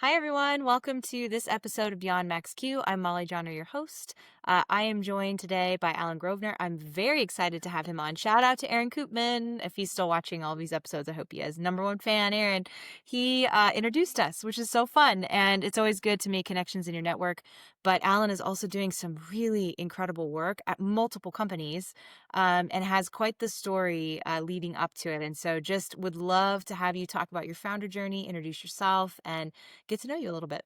Hi, everyone. Welcome to this episode of Beyond Max Q. I'm Mollie Jahner, your host. I am joined today by Allan Grosvenor. I'm very excited to have him on. Shout out to Aaron Koopman. If he's still watching all these episodes, I hope he is. Number one fan, Aaron. He introduced us, which is so fun. And it's always good to make connections in your network. But Allan is also doing some really incredible work at multiple companies and has quite the story leading up to it. And so just would love to have you talk about your founder journey, introduce yourself, and get to know you a little bit.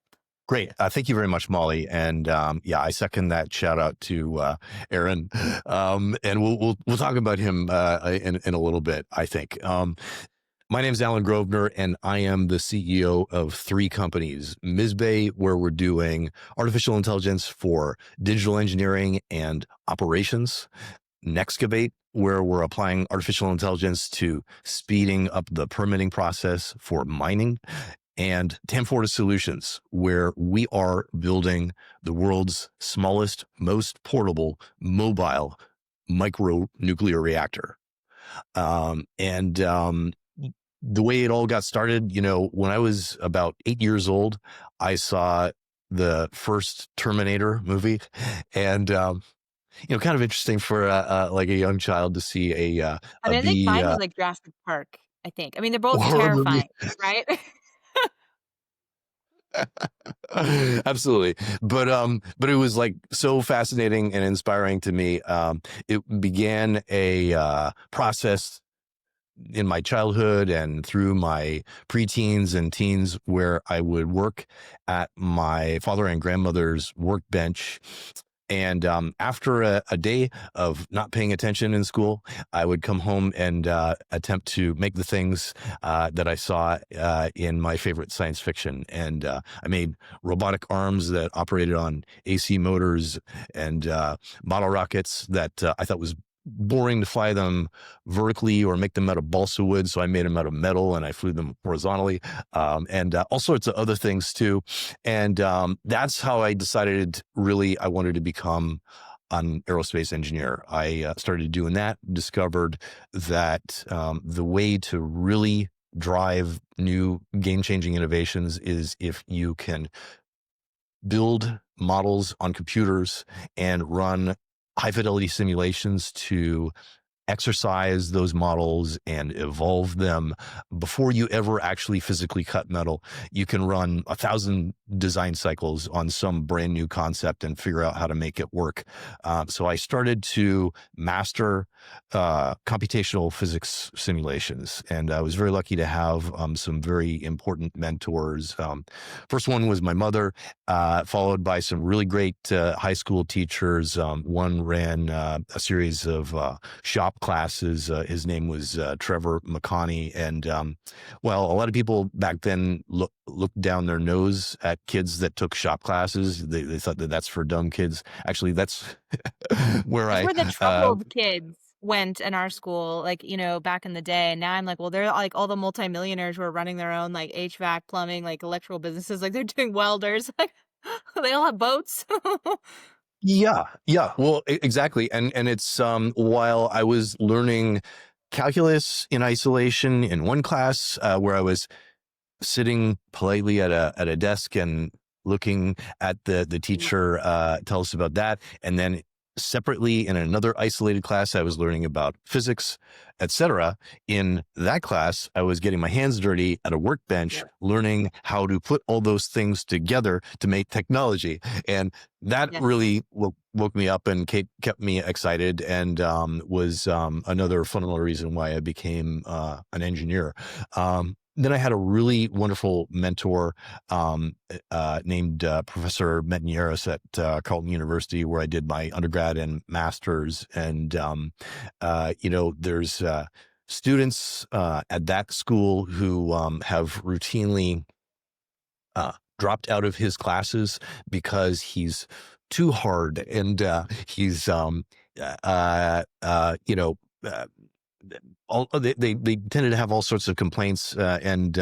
Great. Thank you very much, Molly. And yeah, I second that shout out to Aaron. And we'll talk about him in a little bit, I think. My name is Allan Grosvenor, and I am the CEO of three companies. Mizbay, where we're doing artificial intelligence for digital engineering and operations. Nexcavate, where we're applying artificial intelligence to speeding up the permitting process for mining, and Tam Fortis Solutions, where we are building the world's smallest, most portable, mobile micro nuclear reactor. And the way it all got started, when I was about 8 years old, I saw the first Terminator movie, and kind of interesting for like a young child to see I a mean, I think B mine was like Jurassic Park, I think. I mean, they're both horror terrifying, movie. right? Absolutely. But it was like so fascinating and inspiring to me. It began a process in my childhood and through my preteens and teens where I would work at my father and grandmother's workbench. And after a day of not paying attention in school, I would come home and attempt to make the things that I saw in my favorite science fiction. And I made robotic arms that operated on AC motors and model rockets that I thought was boring to fly them vertically or make them out of balsa wood. So I made them out of metal and I flew them horizontally, and all sorts of other things too. And that's how I decided really I wanted to become an aerospace engineer. I started doing that, discovered that the way to really drive new game-changing innovations is if you can build models on computers and run high fidelity simulations to exercise those models and evolve them before you ever actually physically cut metal. You can run 1,000 design cycles on some brand new concept and figure out how to make it work. So I started to master computational physics simulations, and I was very lucky to have some very important mentors. First one was my mother, followed by some really great high school teachers. One ran a series of shop classes. His name was Trevor McConney. And well, a lot of people back then looked down their nose at kids that took shop classes. They thought that that's for dumb kids. Actually, that's where That's I, where the uh, troubled kids went in our school, like, back in the day. And now I'm like, well, they're like all the multimillionaires who are running their own like HVAC, plumbing, like electrical businesses. Like they're doing welders. Like they all have boats. yeah. Well, exactly. And it's while I was learning calculus in isolation in one class, where I was sitting politely at a desk and looking at the teacher tell us about that, and then separately in another isolated class I was learning about physics, etc. In that class I was getting my hands dirty at a workbench, learning how to put all those things together to make technology, and that Yes. really woke me up and kept me excited, and was another fundamental reason why I became an engineer. Then I had a really wonderful mentor named Professor Metnieris at Carleton University, where I did my undergrad and master's. And there's students at that school who have routinely dropped out of his classes because he's too hard, and he's all they tended to have all sorts of complaints, and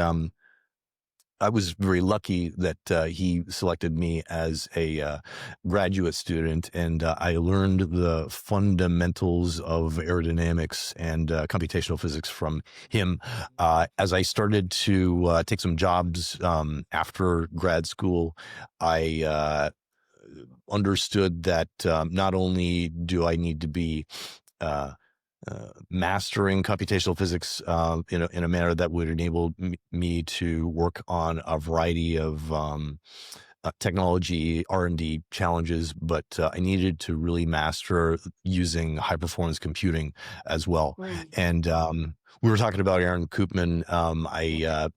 I was very lucky that he selected me as a graduate student, and I learned the fundamentals of aerodynamics and computational physics from him. As I started to take some jobs after grad school, I understood that not only do I need to be uh, mastering computational physics in a manner that would enable me to work on a variety of technology R&D challenges, but I needed to really master using high performance computing as well. Mm. And we were talking about Aaron Koopman. I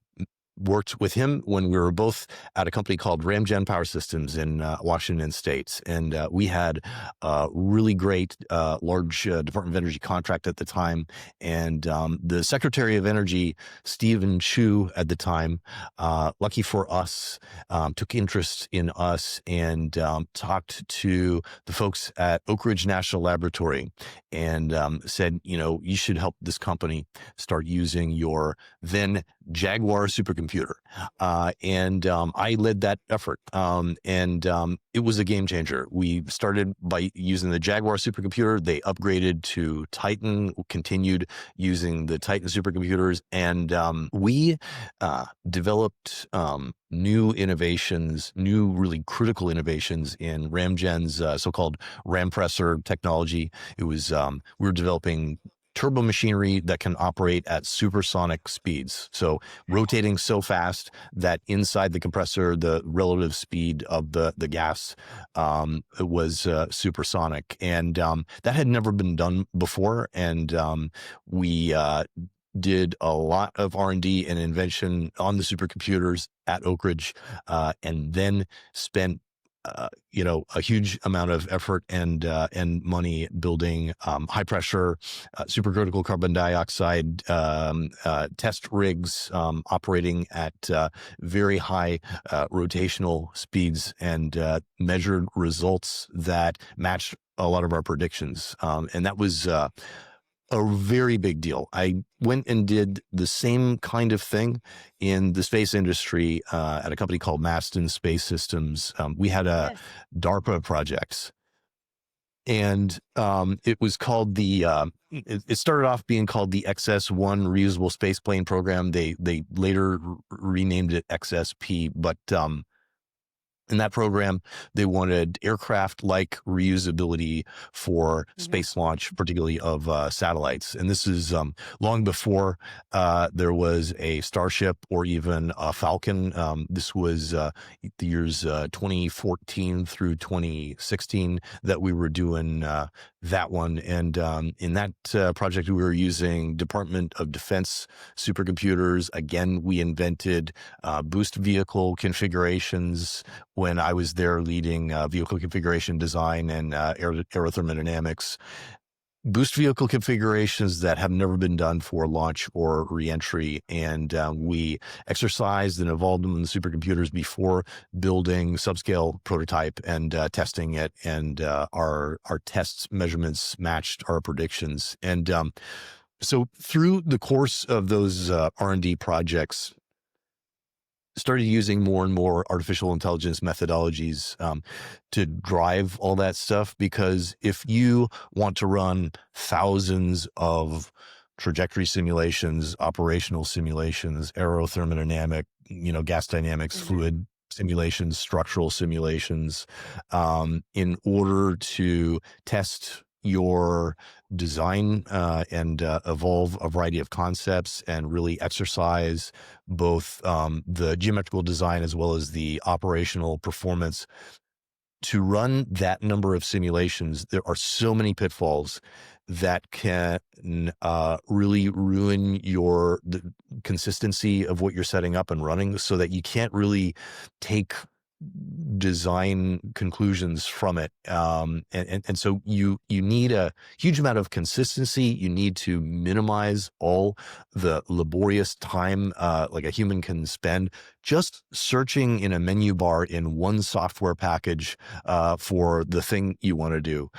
worked with him when we were both at a company called Ramgen Power Systems in Washington State. And we had a really great large Department of Energy contract at the time. And the Secretary of Energy, Stephen Chu, at the time, lucky for us, took interest in us and talked to the folks at Oak Ridge National Laboratory and said, you should help this company start using your then Jaguar supercomputer. And I led that effort. And it was a game changer. We started by using the Jaguar supercomputer. They upgraded to Titan, continued using the Titan supercomputers. And we developed new innovations, new really critical innovations in Ramgen's so-called rampressor technology. It was, we were developing turbo machinery that can operate at supersonic speeds. So rotating so fast that inside the compressor, the relative speed of the gas was supersonic. And that had never been done before. And we did a lot of R&D and invention on the supercomputers at Oak Ridge, and then spent a huge amount of effort and money building high pressure supercritical carbon dioxide test rigs operating at very high rotational speeds and measured results that matched a lot of our predictions. And that was a very big deal. I went and did the same kind of thing in the space industry at a company called Maston Space Systems. We had a Yes. DARPA projects, and it was called it started off being called the XS-1 Reusable Spaceplane Program. They later renamed it XSP, but in that program, they wanted aircraft-like reusability for space launch, particularly of satellites. And this is long before there was a Starship or even a Falcon. This was the years 2014 through 2016 that we were doing that one. And in that project, we were using Department of Defense supercomputers. Again, we invented boost vehicle configurations when I was there leading vehicle configuration design and aerothermodynamics. Boost vehicle configurations that have never been done for launch or reentry. And we exercised and evolved them in the supercomputers before building subscale prototype and testing it. And our tests measurements matched our predictions. And so through the course of those R&D projects, started using more and more artificial intelligence methodologies to drive all that stuff. Because if you want to run thousands of trajectory simulations, operational simulations, aerothermodynamic, gas dynamics, fluid simulations, structural simulations, in order to test your design and evolve a variety of concepts and really exercise both the geometrical design as well as the operational performance. To run that number of simulations, there are so many pitfalls that can really ruin the consistency of what you're setting up and running, so that you can't really take design conclusions from it. And so you need a huge amount of consistency. You need to minimize all the laborious time like a human can spend just searching in a menu bar in one software package for the thing you want to do.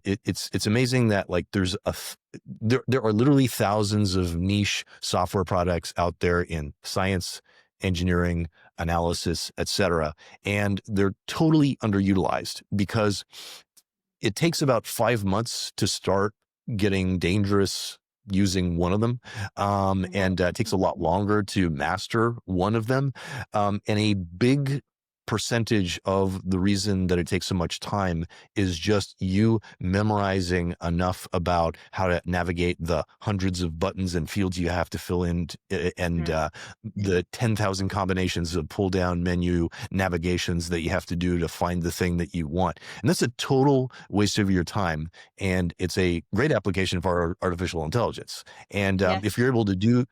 It's amazing that like there are literally thousands of niche software products out there in science engineering, analysis, etc. And they're totally underutilized because it takes about 5 months to start getting dangerous using one of them. And it takes a lot longer to master one of them. And a big percentage of the reason that it takes so much time is just you memorizing enough about how to navigate the hundreds of buttons and fields you have to fill in, and Mm. the 10,000 combinations of pull down menu navigations that you have to do to find the thing that you want. And that's a total waste of your time. And it's a great application for artificial intelligence. And if Yes. you're able to do,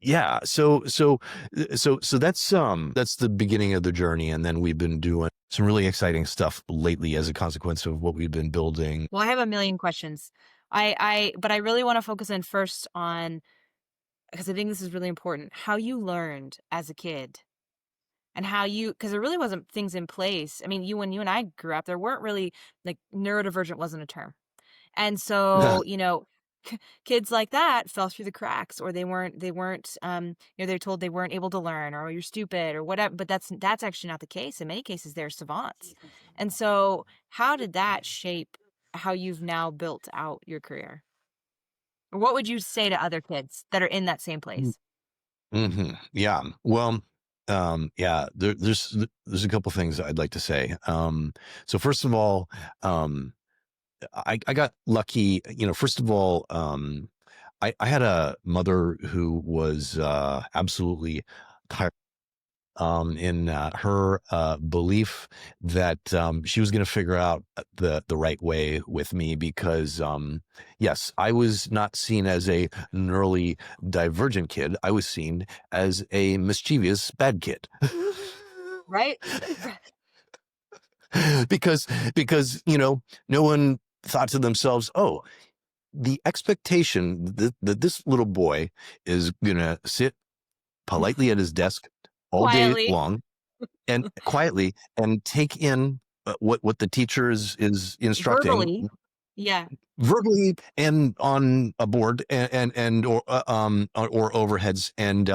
yeah, so that's the beginning of the journey. And then we've been doing some really exciting stuff lately as a consequence of what we've been building. Well, I have a million questions. But I really want to focus in first on, because I think this is really important, how you learned as a kid and how you, because there really wasn't things in place. I mean, when you and I grew up, there weren't really, like, neurodivergent wasn't a term. And so, kids like that fell through the cracks, or they weren't, they're told they weren't able to learn, or you're stupid or whatever, but that's actually not the case. In many cases, they're savants. And so how did that shape how you've now built out your career? Or what would you say to other kids that are in that same place? Yeah. Well, yeah, there's a couple things I'd like to say. So first of all, I got lucky. First of all, I had a mother who was absolutely in her belief that she was going to figure out the right way with me because yes, I was not seen as a neurally divergent kid. I was seen as a mischievous bad kid. Right? because no one thought to themselves, oh, the expectation that this little boy is gonna sit politely at his desk all day Quietly, long and quietly and take in what the teacher is instructing verbally. Yeah. verbally and on a board and or overheads, and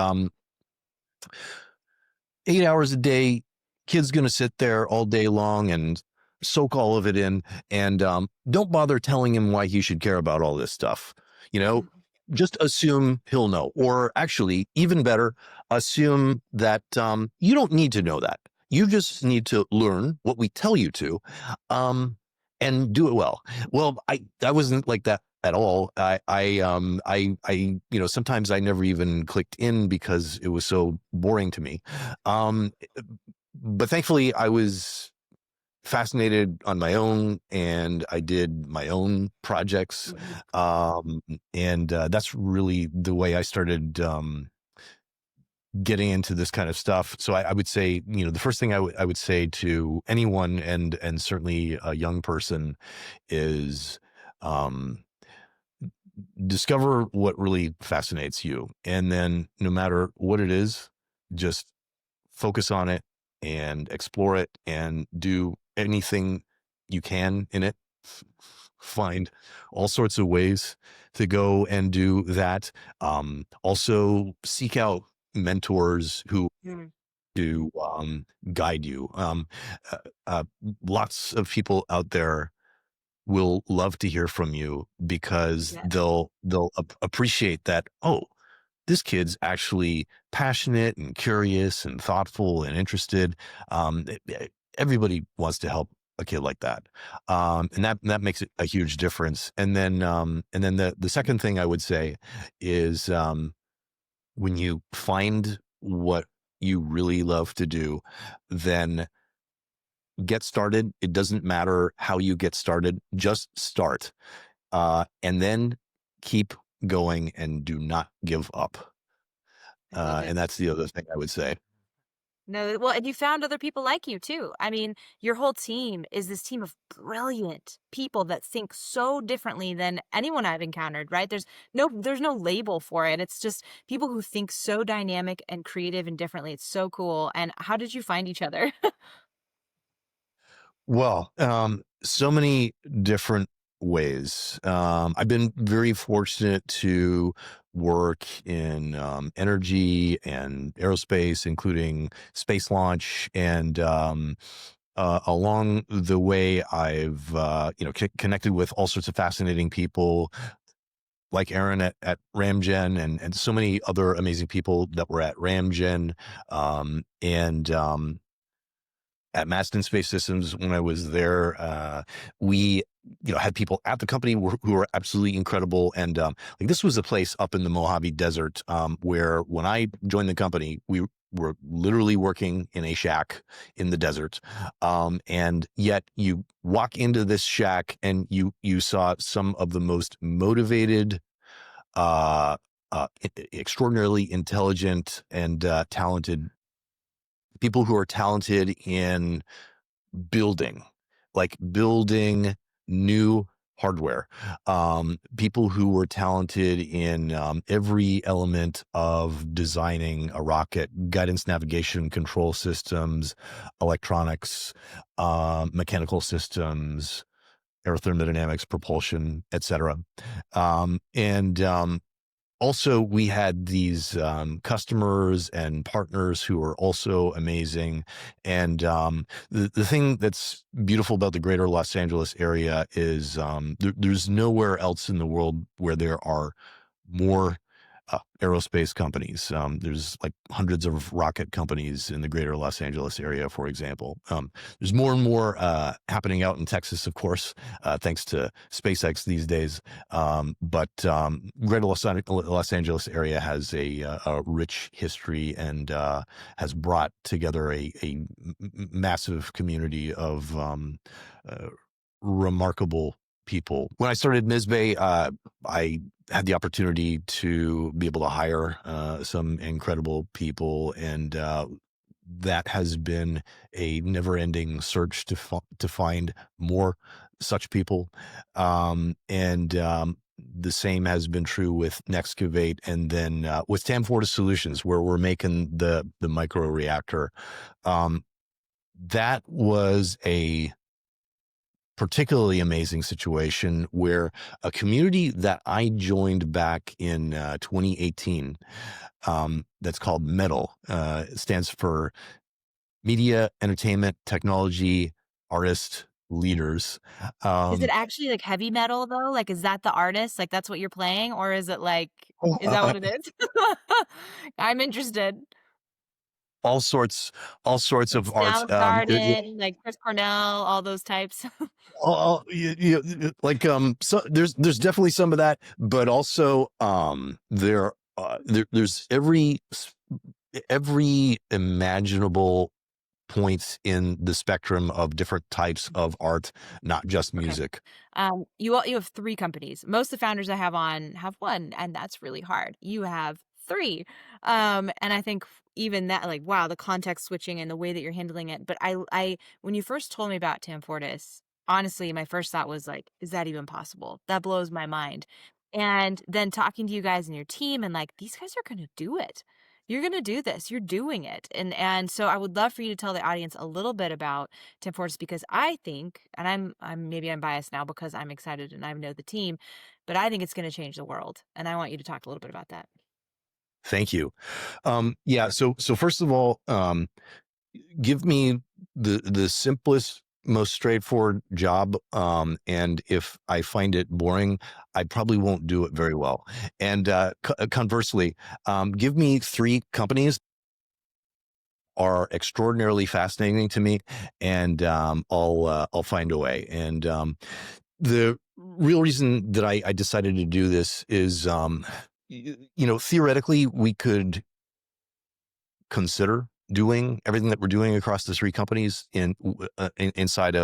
8 hours a day, kid's going to sit there all day long and soak all of it in, and don't bother telling him why he should care about all this stuff. You know, just assume he'll know, or actually, even better, assume that you don't need to know that. You just need to learn what we tell you to, and do it well. Well, I wasn't like that at all. Sometimes I never even clicked in because it was so boring to me. Um, but thankfully, I was fascinated on my own, and I did my own projects. Mhm. And that's really the way I started getting into this kind of stuff. So I would say, the first thing I would say to anyone, and certainly a young person, is um, discover what really fascinates you. And then no matter what it is, just focus on it and explore it and do anything you can in it. Find all sorts of ways to go and do that. Also seek out mentors who Mm. to guide you. Uh, uh, Lots of people out there will love to hear from you because Yes. they'll appreciate that. Oh, this kid's actually passionate and curious and thoughtful and interested. Everybody wants to help a kid like that, and that makes it a huge difference. And then the second thing I would say is when you find what you really love to do, then get started. It doesn't matter how you get started, just start. And then keep going and do not give up. I love it. And that's the other thing I would say. No, well, and you found other people like you too. I mean, your whole team is this team of brilliant people that think so differently than anyone I've encountered, right? There's no label for it. It's just people who think so dynamic and creative and differently. It's so cool. And how did you find each other? Well, so many different ways. I've been very fortunate to work in energy and aerospace, including space launch, and along the way, I've connected with all sorts of fascinating people, like Aaron at Ramgen, and so many other amazing people that were at Ramgen, and at Maston Space Systems when I was there. We had people at the company who were absolutely incredible, and like this was a place up in the Mojave Desert, where when I joined the company, we were literally working in a shack in the desert, and yet you walk into this shack and you saw some of the most motivated, uh, extraordinarily intelligent and talented people who are talented in building, like building new hardware. People who were talented in every element of designing a rocket: guidance, navigation, control systems, electronics, mechanical systems, aerothermodynamics, propulsion, etc. And Also, we had these customers and partners who were also amazing. And the thing that's beautiful about the greater Los Angeles area is there's nowhere else in the world where there are more aerospace companies. There's like hundreds of rocket companies in the greater Los Angeles area, for example. There's more and more happening out in Texas, of course, thanks to SpaceX these days. But greater Los Angeles area has a rich history and has brought together a massive community of uh, remarkable people. When I started Mizbe, I had the opportunity to be able to hire some incredible people, and that has been a never-ending search to find more such people. And the same has been true with Nexcavate, and then with Tam Fortis Solutions, where we're making the micro reactor. That was a particularly amazing situation where a community that I joined back in 2018, that's called METAL, it stands for Media, Entertainment, Technology, Artist, Leaders. Is it Um, actually, like, heavy metal, though? Like, is that the artist? Like, that's what you're playing? Or is it, like is that what it is? I'm interested. all sorts, all sorts Like of art. Soundgarden, like Chris Cornell, all those types. Like so there's definitely some of that, but also there's every imaginable points in the spectrum of different types of art, not just Okay. music. You have 3 companies. Most of the founders I have on have 1, and that's really hard. You have 3. And I think even that, like, wow, the context switching and the way that you're handling it. But I when you first told me about Tam Fortis, honestly, my first thought was like, is that even possible? That blows my mind. And then talking to you guys and your team and like, these guys are gonna do it. You're gonna do this. You're doing it. And so I would love for you to tell the audience a little bit about Tim Fortis, because I think, and I'm maybe I'm biased now because I'm excited and I know the team, but I think it's going to change the world. And I want you to talk a little bit about that. Thank you. Yeah. So first of all, give me the simplest, most straightforward job, and if I find it boring, I probably won't do it very well. And conversely, give me 3 companies are extraordinarily fascinating to me, and I'll find a way. And the real reason that I decided to do this is, theoretically, we could consider doing everything that we're doing across the 3 companies inside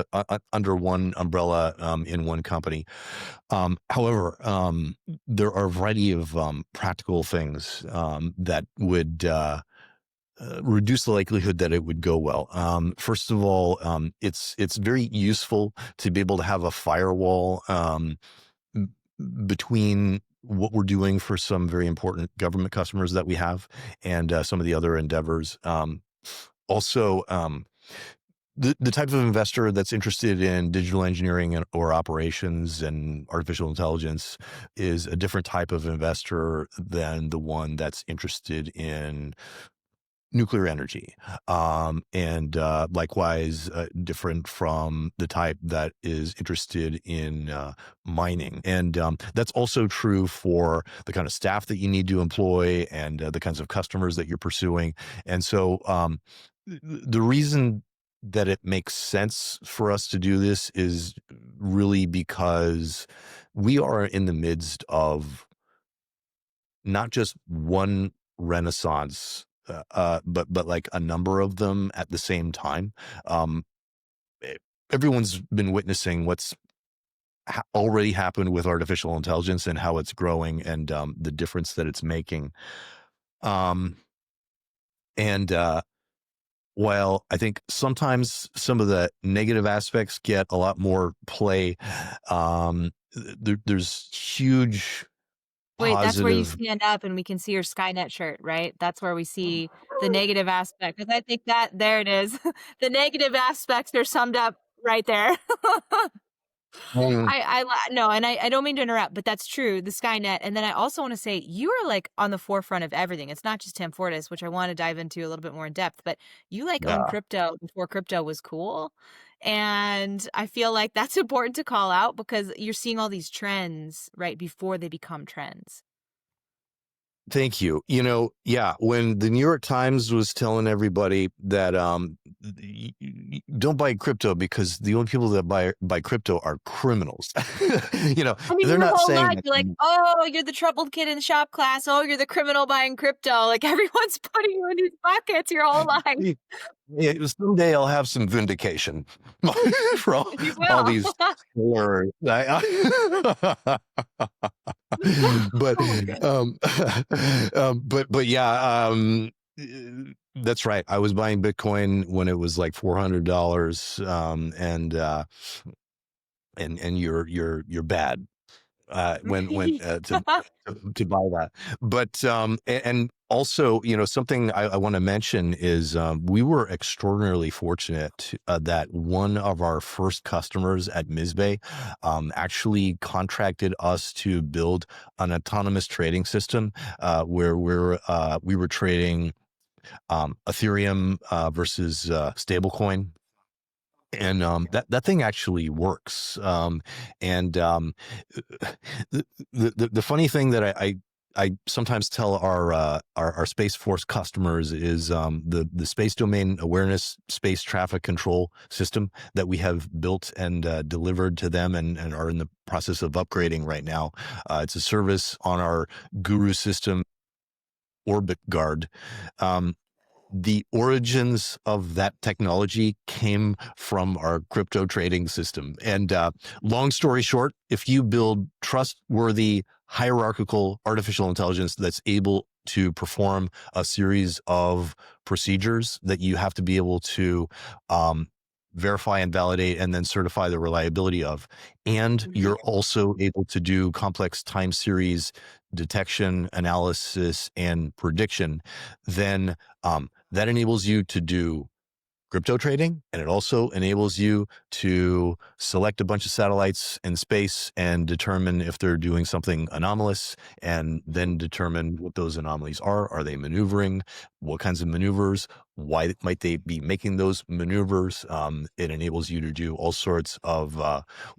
under one umbrella, in one company. However, there are a variety of practical things that would reduce the likelihood that it would go well. First of all, it's very useful to be able to have a firewall between what we're doing for some very important government customers that we have and some of the other endeavors. Also, the type of investor that's interested in digital engineering or operations and artificial intelligence is a different type of investor than the one that's interested in nuclear energy. And likewise, different from the type that is interested in mining. And that's also true for the kind of staff that you need to employ and the kinds of customers that you're pursuing. And so the reason that it makes sense for us to do this is really because we are in the midst of not just one renaissance, but like a number of them at the same time. Um, e- Everyone's been witnessing what's already happened with artificial intelligence and how it's growing and the difference that it's making. Um, and while I think sometimes some of the negative aspects get a lot more play, there's huge Wait, that's where you positive. stand up and we can see your Skynet shirt, right? That's where we see the negative aspect, 'cause I think that there it is. The negative aspects are summed up right there. Mm, No, and I don't mean to interrupt, but that's true, the Skynet, and then I also wanna say you are, like, on the forefront of everything. It's not just Tam Fortis, which I wanna dive into a little bit more in depth, but you, like, own yeah. crypto before crypto was cool, and I feel like that's important to call out because you're seeing all these trends right before they become trends. Thank you. Yeah, when the New York Times was telling everybody that don't buy crypto because the only people that buy crypto are criminals. I mean, They're your not whole saying life, that. you're like, "Oh, you're the troubled kid in shop class. Oh, you're the criminal buying crypto." Like, everyone's putting you in these buckets your whole life. Yeah, someday I'll have some vindication for You all will. these slurs. But but yeah, that's right. I was buying Bitcoin when it was like $400, and you're bad when to buy that. But and also, something I want to mention is we were extraordinarily fortunate that one of our first customers at Mizbay actually contracted us to build an autonomous trading system where we were trading Ethereum versus stablecoin. And that thing actually works. And the funny thing that I sometimes tell our Space Force customers is the space domain awareness space traffic control system that we have built and delivered to them and are in the process of upgrading right now. It's a service on our Guru system Orbit Guard. Um, the origins of that technology came from our crypto trading system. And long story short, if you build trustworthy, hierarchical artificial intelligence that's able to perform a series of procedures that you have to be able to verify and validate and then certify the reliability of, and Mhm. you're also able to do complex time series detection, analysis, and prediction, then that enables you to do crypto trading, and it also enables you to select a bunch of satellites in space and determine if they're doing something anomalous, and then determine what those anomalies are. Are they maneuvering? What kinds of maneuvers? Why might they be making those maneuvers? It enables you to do all sorts of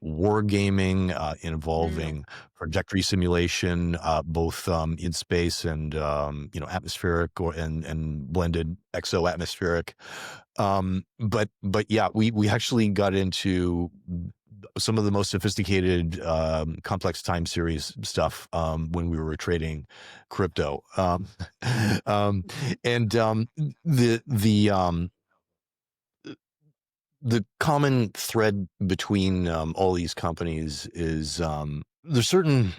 war gaming Mm. involving trajectory simulation, both in space and atmospheric and blended exo-atmospheric. But yeah, we actually got into some of the most sophisticated complex time series stuff when we were trading crypto. Um, and the common thread between all these companies is there's certain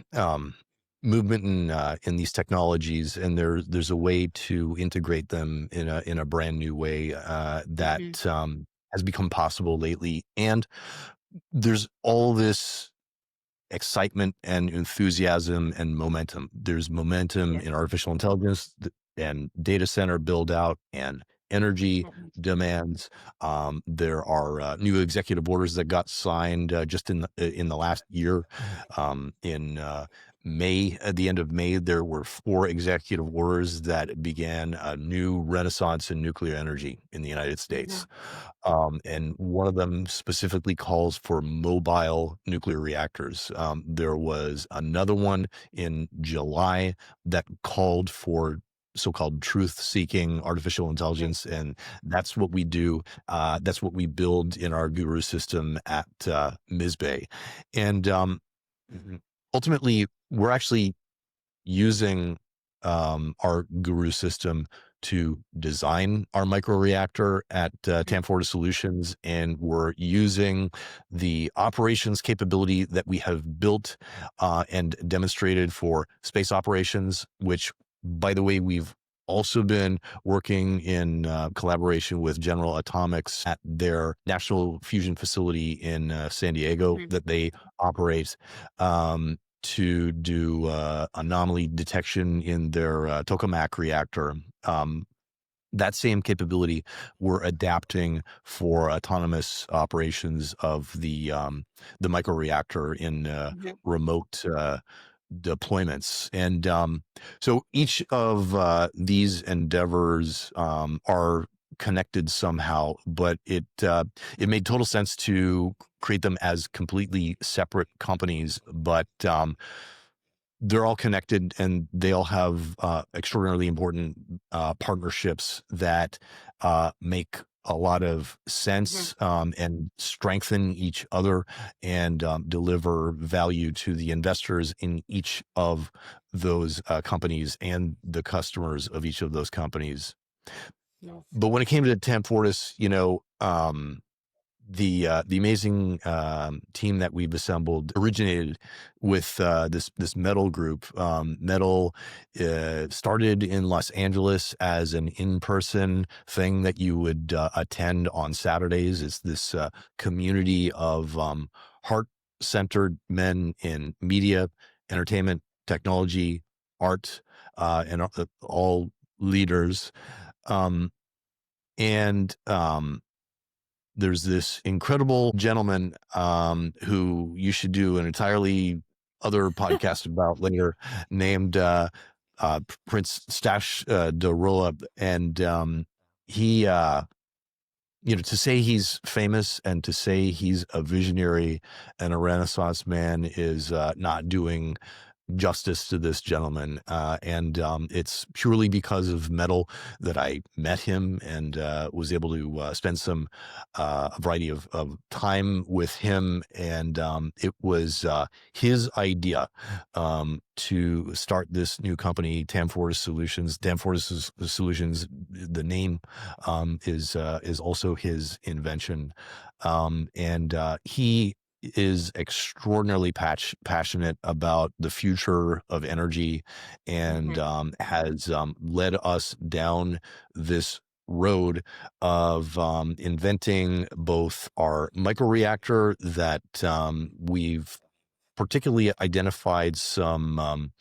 movement in these technologies, and there's a way to integrate them in a brand new way Mhm. that has become possible lately. And there's all this excitement and enthusiasm and momentum. There's momentum Yeah. in artificial intelligence and data center build out and energy Mhm. demands. There are new executive orders that got signed just in the last year. In May, at the end of May, there were 4 executive orders that began a new renaissance in nuclear energy in the United States. Mhm. And one of them specifically calls for mobile nuclear reactors. There was another one in July that called for so-called truth-seeking artificial Right. intelligence, and that's what we do. That's what we build in our Guru system at Mizbay. And Mhm. ultimately, we're actually using our Guru system to design our microreactor at Mhm. Tam Fortis Solutions, and we're using the operations capability that we have built and demonstrated for space operations, which, by the way, we've also been working in collaboration with General Atomics at their National Fusion Facility in San Diego Mhm. that they operate. To do anomaly detection in their tokamak reactor. That same capability we're adapting for autonomous operations of the microreactor in Mhm. remote deployments. And so each of these endeavors are connected somehow, but it made total sense to create them as completely separate companies. But they're all connected, and they all have extraordinarily important partnerships that make a lot of Mhm. sense and strengthen each other and deliver value to the investors in each of those companies and the customers of each of those companies. Yes. But when it came to Tam Fortis, the amazing team that we've assembled originated with this metal group. Metal started in Los Angeles as an in-person thing that you would attend on Saturdays. It's this community of heart-centered men in media, entertainment, technology, art, and all leaders. Um, and there's this incredible gentleman who you should do an entirely other podcast about later, named Prince Stash Derola, and he, to say he's famous and to say he's a visionary and a Renaissance man is not doing justice to this gentleman. And it's purely because of metal that I met him and was able to spend a variety of time with him. And it was his idea to start this new company, Tam Fortis Solutions. Tam Fortis Solutions, the name is also his invention. And he is extraordinarily passionate about the future of energy and Mhm. has led us down this road of inventing both our microreactor that we've particularly identified some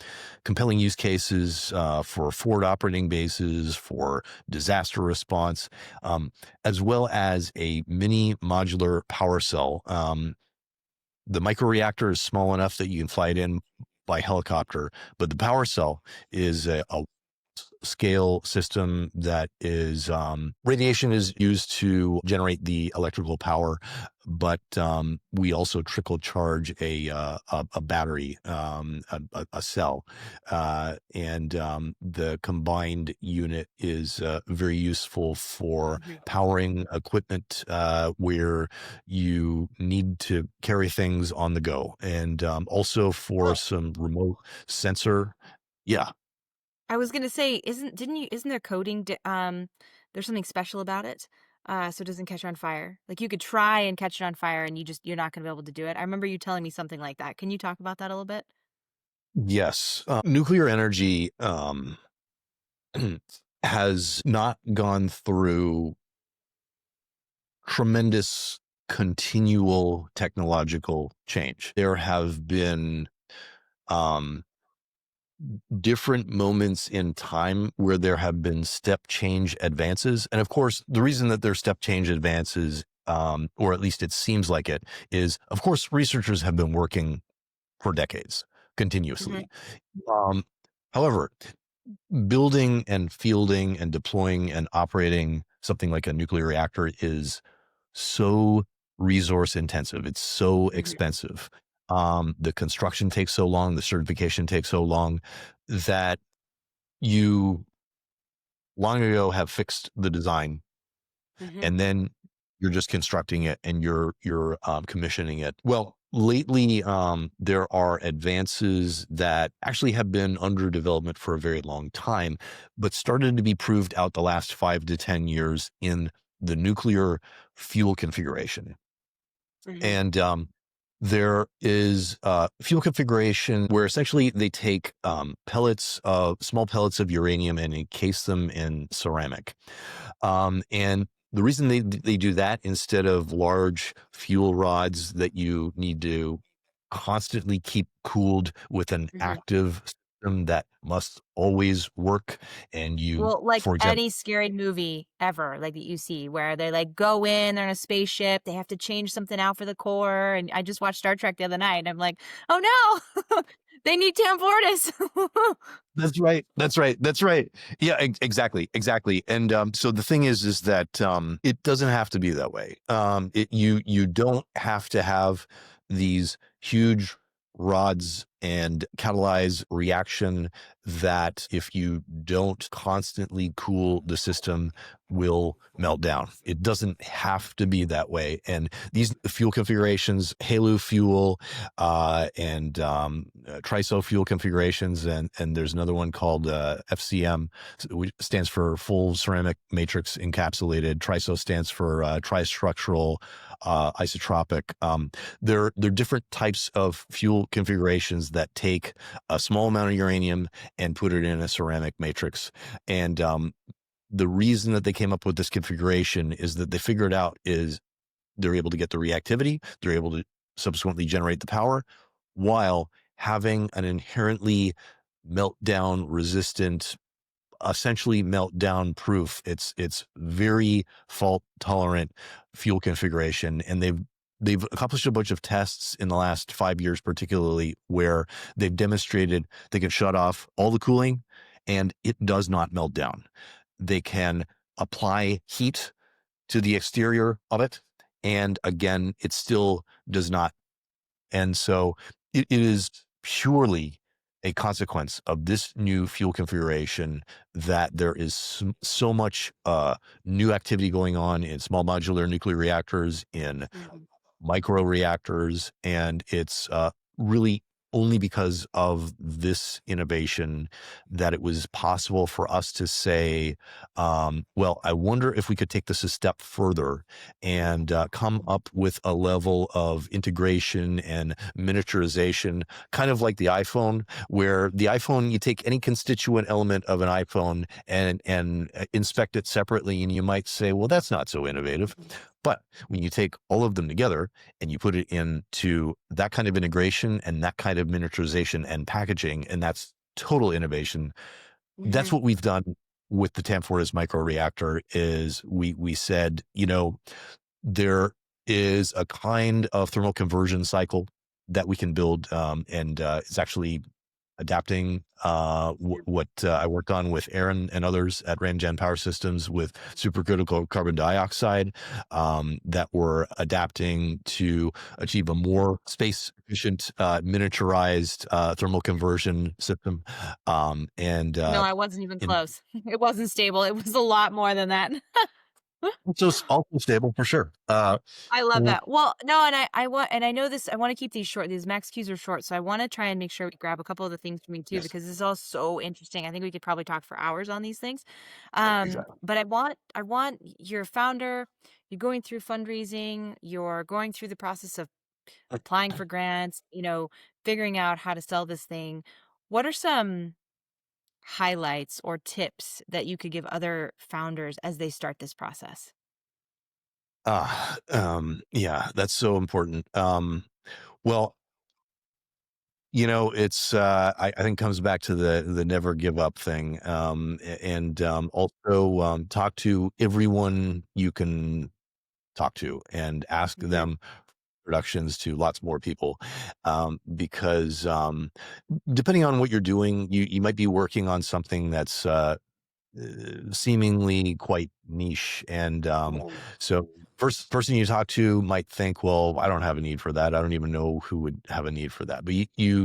compelling use cases for forward operating bases, for disaster response, as well as a mini modular power cell. The microreactor is small enough that you can fly it in by helicopter, but the power cell is a scale system that is radiation is used to generate the electrical power, but we also trickle charge a battery, a cell, and the combined unit is very useful for Mhm. powering equipment where you need to carry things on the go, and also for Well, some remote sensor. Yeah. I was gonna say, isn't there there's something special about it, so it doesn't catch on fire? Like, you could try and catch it on fire, and you're not gonna be able to do it. I remember you telling me something like that. Can you talk about that a little bit? Yes, nuclear energy has not gone through tremendous continual technological change. There have been um, different moments in time where there have been step change advances. And of course, the reason that there's step change advances, or at least it seems like it, is of course, researchers have been working for decades Mhm. continuously. Um, However, building and fielding and deploying and operating something like a nuclear reactor is so resource intensive. It's so Mhm. expensive. The construction takes so long, the certification takes so long that you long ago have fixed the design, Mhm. and then you're just constructing it and you're commissioning it. Well, lately there are advances that actually have been under development for a very long time, but started to be proved out the last 5 to 10 years in the nuclear fuel configuration. Mhm. And there is fuel configuration where essentially they take small pellets of uranium and encase them in ceramic. And the reason they do that instead of large fuel rods that you need to constantly keep cooled with an Mhm. active system that must always work, and you, Well, like for example, any scary movie ever, like, that you see where they, like, go in, they're in a spaceship, they have to change something out for the core, and I just watched Star Trek the other night, and I'm like, "Oh, no. They need Tam Fortis." that's right. That's right. That's right. Yeah, exactly. Exactly. And so the thing is that it doesn't have to be that way. You don't have to have these huge rods and catalyze reaction that, if you don't constantly cool the system, will melt down. It doesn't have to be that way. And these fuel configurations, HALEU fuel, and TRISO fuel configurations, and there's another one called FCM, which stands for full ceramic matrix encapsulated. TRISO stands for tristructural isotropic. They're different types of fuel configurations that take a small amount of uranium and put it in a ceramic matrix. And the reason that they came up with this configuration is that they figured out is they're able to get the reactivity, they're able to subsequently generate the power while having an inherently meltdown resistant, essentially meltdown proof. It's very fault tolerant fuel configuration, and they've accomplished a bunch of tests in the last 5 years, particularly where they've demonstrated they can shut off all the cooling and it does not melt down. They can apply heat to the exterior of it, and again, it still does not. And so it is purely a consequence of this new fuel configuration that there is so much new activity going on in small modular nuclear reactors, in Mhm. micro reactors, and it's really only because of this innovation that it was possible for us to say, well, I wonder if we could take this a step further and come up with a level of integration and miniaturization, kind of like the iPhone, where the iPhone, you take any constituent element of an iPhone and inspect it separately, and you might say, well, that's not so innovative. Mhm. But when you take all of them together and you put it into that kind of integration and that kind of miniaturization and packaging, and that's total innovation. That's Mhm. what we've done with the Tam Fortis microreactor. Is we said, there is a kind of thermal conversion cycle that we can build, and it's actually adapting what I worked on with Aaron and others at Ramgen Power Systems with supercritical carbon dioxide, that we're adapting to achieve a more space efficient, miniaturized thermal conversion system. And No, I wasn't even in close. It wasn't stable, it was a lot more than that. also stable for sure. I love w- that. Well, no, and I want and I know this I wanna keep these short, these max Qs are short, so I wanna try and make sure we grab a couple of the things from you too, yes, because this is all so interesting. I think we could probably talk for hours on these things. exactly. But I want you're a founder, you're going through fundraising, you're going through the process of applying for grants, figuring out how to sell this thing. What are some highlights or tips that you could give other founders as they start this process? Yeah, that's so important. Well, it's I think comes back to the never give up thing. And also talk to everyone you can talk to and ask Mhm. them productions to lots more people, because depending on what you're doing, you might be working on something that's seemingly quite niche. And Mhm. so first person you talk to might think, well, I don't have a need for that. I don't even know who would have a need for that. But you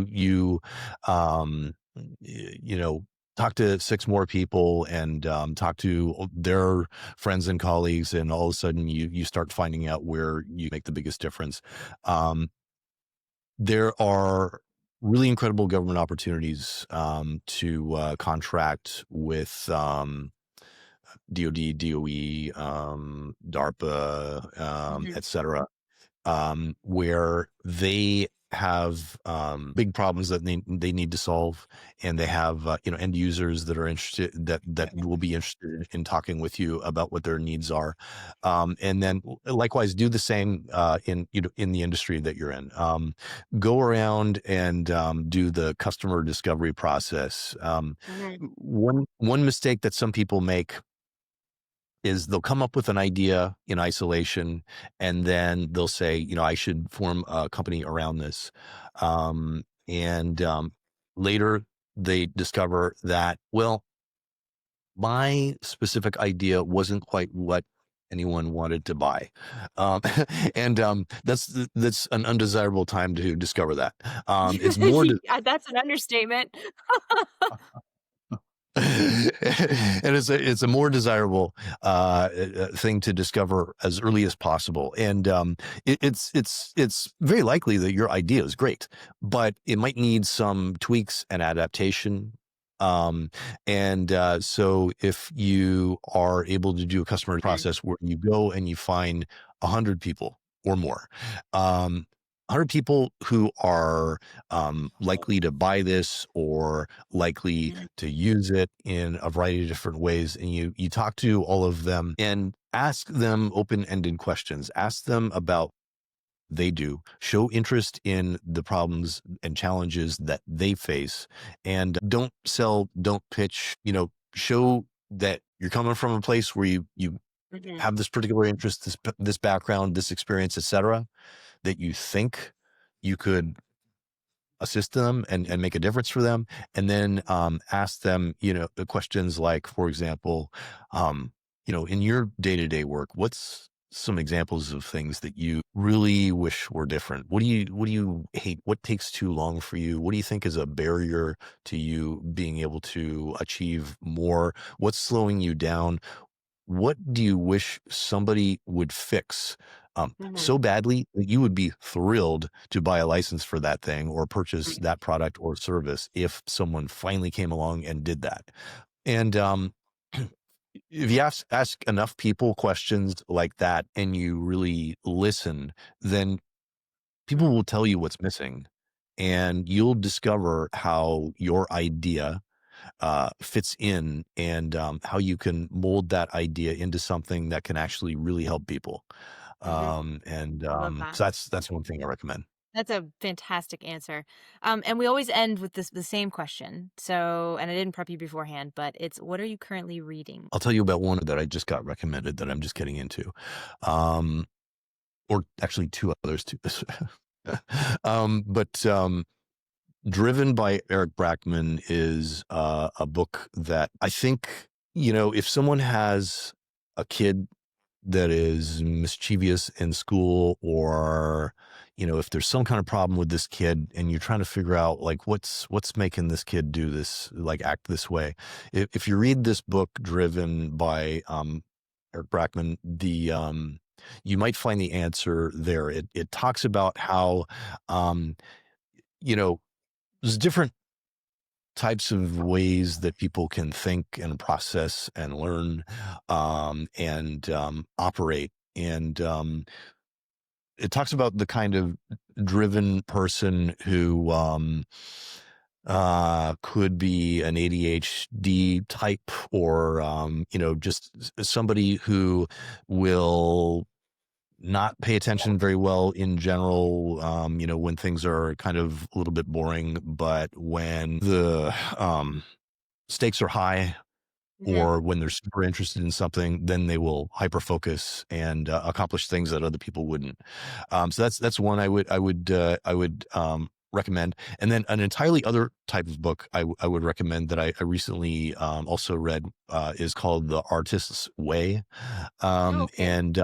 know, talk to six more people and talk to their friends and colleagues, and all of a sudden you start finding out where you make the biggest difference. Um, there are really incredible government opportunities to contract with DoD, DOE, DARPA, Mhm. et cetera, where they have big problems that they need to solve, and they have end users that are interested, that will be interested in talking with you about what their needs are, and then likewise do the same in the industry that you're in. Go around and do the customer discovery process. Mhm. One mistake that some people make is they'll come up with an idea in isolation, and then they'll say, I should form a company around this. And later they discover that, well, my specific idea wasn't quite what anyone wanted to buy. Um, and that's an undesirable time to discover that. It's more Yeah, that's an understatement. and it's a more desirable thing to discover as early as possible. And it's very likely that your idea is great, but it might need some tweaks and adaptation. Um, and so if you are able to do a customer Mhm. process where you go and you find 100 people or more, 100 people who are likely to buy this or likely Mhm. to use it in a variety of different ways, and you talk to all of them and ask them open-ended questions. Ask them about they do. Show interest in the problems and challenges that they face, and don't sell, don't pitch. Show that you're coming from a place where you Mhm. have this particular interest, this background, this experience, etc., that you think you could assist them and make a difference for them. And then ask them, the questions like, for example, in your day-to-day work, what's some examples of things that you really wish were different? What do you hate? What takes too long for you? What do you think is a barrier to you being able to achieve more? What's slowing you down? What do you wish somebody would fix Mhm. so badly that you would be thrilled to buy a license for that thing or purchase Mhm. that product or service if someone finally came along and did that? And if you ask enough people questions like that and you really listen, then people Mhm. will tell you what's missing, and you'll discover how your idea fits in, and how you can mold that idea into something that can actually really help people. Mhm. And I love that. so that's one thing I recommend. That's a fantastic answer. And we always end with the same question. So, and I didn't prep you beforehand, but it's what are you currently reading? I'll tell you about one that I just got recommended that I'm just getting into, um, or actually two others too. But Driven by Eric Brackman is a book that I think, if someone has a kid that is mischievous in school, or if there's some kind of problem with this kid and you're trying to figure out like what's making this kid do this, like act this way, if you read this book Driven by Eric Brackman, the you might find the answer there. It talks about how um you know there's different types of ways that people can think and process and learn, and operate. And it talks about the kind of driven person who could be an ADHD type, or just somebody who will not pay attention very well in general, when things are kind of a little bit boring. But when the stakes are high, Mhm. or when they're super interested in something, then they will hyper focus and accomplish things that other people wouldn't. So that's one I would recommend. And then an entirely other type of book I would recommend that I recently also read is called The Artist's Way. Oh, Um, okay. and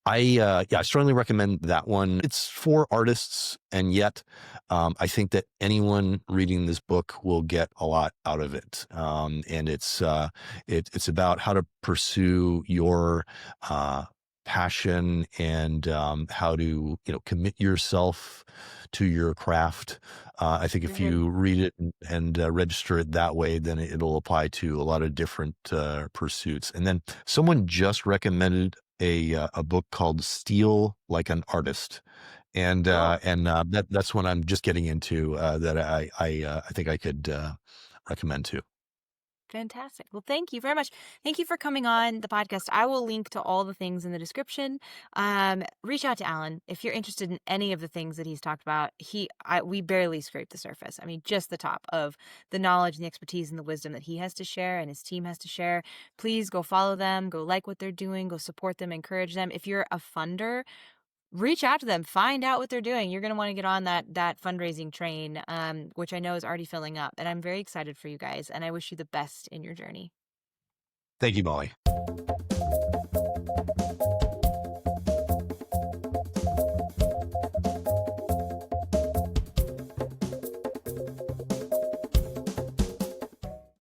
I strongly recommend that one. It's for artists, and yet I think that anyone reading this book will get a lot out of it. And it's about how to pursue your uh, passion, and how to commit yourself to your craft. I think if Mhm. you read it and register it that way, then it'll apply to a lot of different pursuits. And then someone just recommended a book called Steal Like an Artist, and Cool. that's what I'm just getting into, that I think I could recommend too. Fantastic. Well, thank you very much. Thank you for coming on the podcast. I will link to all the things in the description. Reach out to Alan if you're interested in any of the things that he's talked about. We barely scraped the surface. I mean, just the top of the knowledge and the expertise and the wisdom that he has to share and his team has to share. Please go follow them, go like what they're doing, go support them, encourage them. If you're a funder, reach out to them, find out what they're doing. You're going to want to get on that fundraising train, which I know is already filling up. And I'm very excited for you guys. And I wish you the best in your journey. Thank you, Molly.